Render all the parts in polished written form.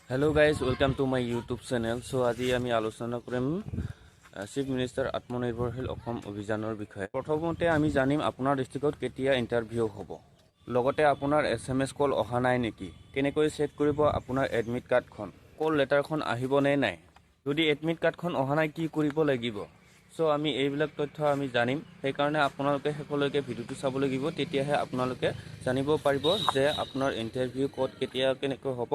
Hello guys, welcome to my YouTube channel. So আজি আমি আলোচনা কৰিম চিফ মিনিষ্টাৰ আত্মনিৰ্ভৰশীল অসম অভিযানৰ বিষয়ে। প্ৰথমতে আমি জানিম আপোনাৰ ডিষ্ট্ৰিক্টত কেতিয়া ইণ্টাৰভিউ হ'ব। লগতে আপোনাৰ SMS কল অহা নাই নেকি? কেনেকৈ চেক কৰিব আপোনাৰ এডমিট কাৰ্ডখন? কল লেটাৰখন আহিব নে নাই? যদি এডমিট কাৰ্ডখন অহা নাই কি কৰিব লাগিব? সো আমি এইবিলাক তথ্য আমি জানিম। সেইকাৰণে আপোনালোকে শেষলৈকে ভিডিঅ'টো চাব লাগিব, তেতিয়াহে আপোনালোকে জানিব পাৰিব যে আপোনাৰ ইণ্টাৰভিউ ক'ত কেতিয়া কেনেকৈ হ'ব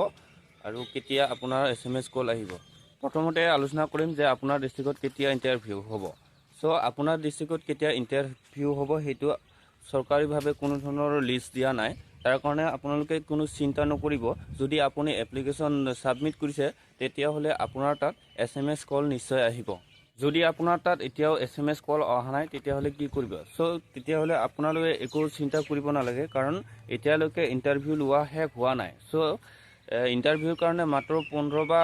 আৰু কেতিয়া আপোনাৰ SMS কল আহিব। প্ৰথমতে আলোচনা কৰিম যে আপোনাৰ ডিষ্ট্ৰিক্টত কেতিয়া ইণ্টাৰভিউ হ'ব। সো আপোনাৰ ডিষ্ট্ৰিক্টত কেতিয়া ইণ্টাৰভিউ হ'ব সেইটো চৰকাৰীভাৱে কোনো ধৰণৰ লিষ্ট দিয়া নাই। তাৰ কাৰণে আপোনালোকে কোনো চিন্তা নকৰিব। যদি আপুনি এপ্লিকেশ্যন ছাবমিট কৰিছে তেতিয়াহ'লে আপোনাৰ তাত SMS কল নিশ্চয় আহিব। যদি আপোনাৰ তাত এতিয়াও SMS কল অহা নাই তেতিয়াহ'লে কি কৰিব? সো তেতিয়াহ'লে আপোনালোকে একো চিন্তা কৰিব নালাগে, কাৰণ এতিয়ালৈকে ইণ্টাৰভিউ লোৱা শেষ হোৱা নাই। সো ইণ্টাৰভিউৰ কাৰণে মাত্ৰ 15 বা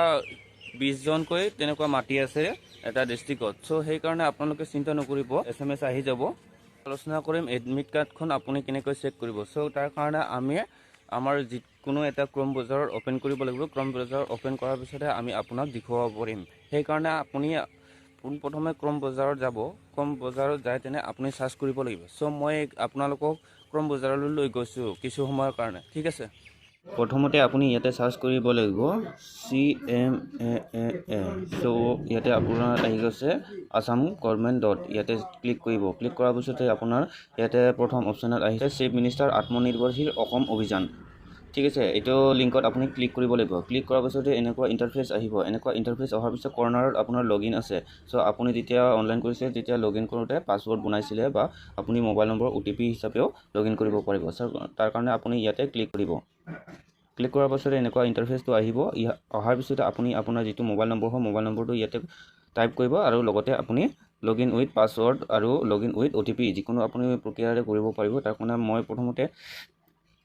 20 জনকৈ তেনেকুৱা মাতি আছে এটা ডিষ্ট্ৰিক্টত। সো সেইকাৰণে আপোনালোকে চিন্তা নকৰিব, SMS আহি যাব। আলোচনা কৰিম এডমিট কাৰ্ডখন আপুনি কেনেকৈ চেক কৰিব। সো তাৰ কাৰণে আমি আমাৰ যিকোনো এটা ক্ৰম বজাৰৰ অ'পেন কৰিব লাগিব। ক্ৰম বজাৰ অ'পেন কৰাৰ পিছতহে আমি আপোনাক দেখুৱাব পাৰিম। সেইকাৰণে আপুনি পোনপ্ৰথমে ক্ৰম বজাৰত যাব। ক্ৰম বজাৰত যাই তেনে আপুনি চাৰ্চ কৰিব লাগিব। সো মই আপোনালোকক ক্ৰম বজাৰলৈ লৈ গৈছোঁ কিছু সময়ৰ কাৰণে, ঠিক আছে। প্ৰথমতে আপুনি ইয়াতে চাৰ্চ কৰিব লাগিব CMAA। সো ইয়াতে আপোনাৰ আহি গৈছে আসাম গভৰ্ণমেণ্ট ডট। ইয়াতে ক্লিক কৰিব। ক্লিক কৰাৰ পিছতে আপোনাৰ ইয়াতে প্ৰথম অপশ্যনত আহিছে চিফ মিনিষ্টাৰ আত্মনিৰ্ভৰশীল অসম অভিযান, ঠিক আছে। এইটো লিংকত আপুনি ক্লিক কৰিব লাগিব। ক্লিক কৰাৰ পিছতে এনেকুৱা ইণ্টাৰফেচ আহিব। এনেকুৱা ইণ্টাৰফেচ অহাৰ পিছত কৰ্নাৰত আপোনাৰ লগইন আছে। সো আপুনি যেতিয়া অনলাইন কৰিছে তেতিয়া লগইন কৰোঁতে পাছৱৰ্ড বনাইছিলে বা আপুনি মোবাইল নম্বৰ OTP হিচাপেও লগইন কৰিব পাৰিব। তাৰ কাৰণে আপুনি ইয়াতে ক্লিক কৰিব। ক্লিক কৰাৰ পাছতে এনেকুৱা ইণ্টাৰফেচটো আহিব। অহাৰ পিছতে আপুনি আপোনাৰ যিটো মোবাইল নম্বৰ হয় মোবাইল নম্বৰটো ইয়াতে টাইপ কৰিব আৰু লগতে আপুনি লগইন উইথ পাছৱৰ্ড আৰু লগইন উইথ OTP যিকোনো আপুনি প্ৰক্ৰিয়াৰে কৰিব পাৰিব। তাৰ কাৰণে মই প্ৰথমতে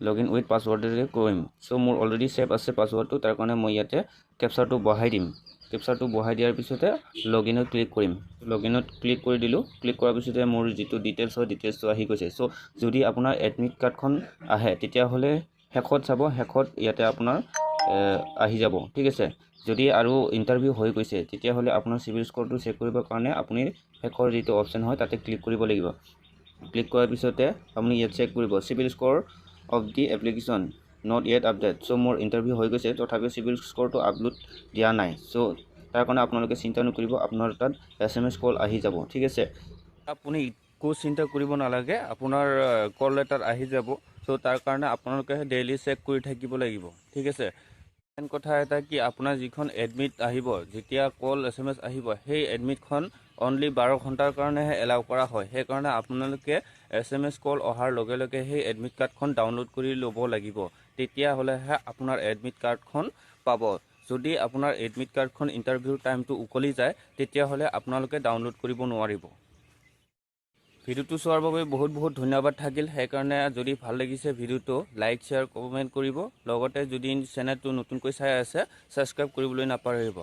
লগইন উইথ পাছৱৰ্ডেৰে কৰিম। সো মোৰ অলৰেডি ছেভ আছে পাছৱৰ্ডটো, তাৰ কাৰণে মই ইয়াতে কেপচাৰটো বহাই দিম। কেপচাৰটো বহাই দিয়াৰ পিছতে লগইনত ক্লিক কৰিম। লগইনত ক্লিক কৰি দিলোঁ। ক্লিক কৰাৰ পিছতে মোৰ যিটো ডিটেইলছ হয় ডিটেইলছটো আহি গৈছে। সো যদি আপোনাৰ এডমিট কাৰ্ডখন আহে তেতিয়াহ'লে শেষত চাব, শেষত ইয়াতে আপোনাৰ আহি যাব, ঠিক আছে। যদি আৰু ইণ্টাৰভিউ হৈ গৈছে তেতিয়াহ'লে আপোনাৰ চিভিল স্ক'ৰটো চেক কৰিবৰ কাৰণে আপুনি শেষৰ যিটো অপশ্যন হয় তাতে ক্লিক কৰিব লাগিব। ক্লিক কৰাৰ পিছতে আপুনি ইয়াত চেক কৰিব civil score of the application not yet update. So মোৰ ইণ্টাৰভিউ হৈ গৈছে, তথাপিও চিভিল স্ক'ৰটো আপলোড দিয়া নাই। সো তাৰ কাৰণে আপোনালোকে চিন্তা নকৰিব, আপোনাৰ তাত SMS কল আহি যাব, ঠিক আছে। আপুনি একো চিন্তা কৰিব নালাগে, আপোনাৰ কল লেটাৰ আহি যাব। সো তাৰ কাৰণে আপোনালোকে ডেইলি চেক কৰি থাকিব লাগিব, ঠিক আছে। মেইন কথা এটা কি, আপোনাৰ যিখন এডমিট আহিব, যেতিয়া কল SMS আহিব সেই এডমিটখন অনলি 12 ঘণ্টাৰ কাৰণেহে এলাউ কৰা হয়। সেইকাৰণে আপোনালোকে SMS কল অহাৰ লগে লগে সেই এডমিট কাৰ্ডখন ডাউনলোড কৰি ল'ব লাগিব। তেতিয়াহ'লেহে আপোনাৰ এডমিট কাৰ্ডখন পাব। যদি আপোনাৰ এডমিট কাৰ্ডখন ইণ্টাৰভিউৰ টাইমটো উকলি যায় তেতিয়াহ'লে আপোনালোকে ডাউনলোড কৰিব নোৱাৰিব। ভিডিঅ'টো চোৱাৰ বাবে বহুত বহুত ধন্যবাদ থাকিল। সেইকাৰণে যদি ভাল লাগিছে ভিডিঅ'টো লাইক শ্বেয়াৰ কমেণ্ট কৰিব। লগতে যদি চেনেলটো নতুনকৈ চাই আছে ছাবস্ক্ৰাইব কৰিবলৈ নাপাহৰিব।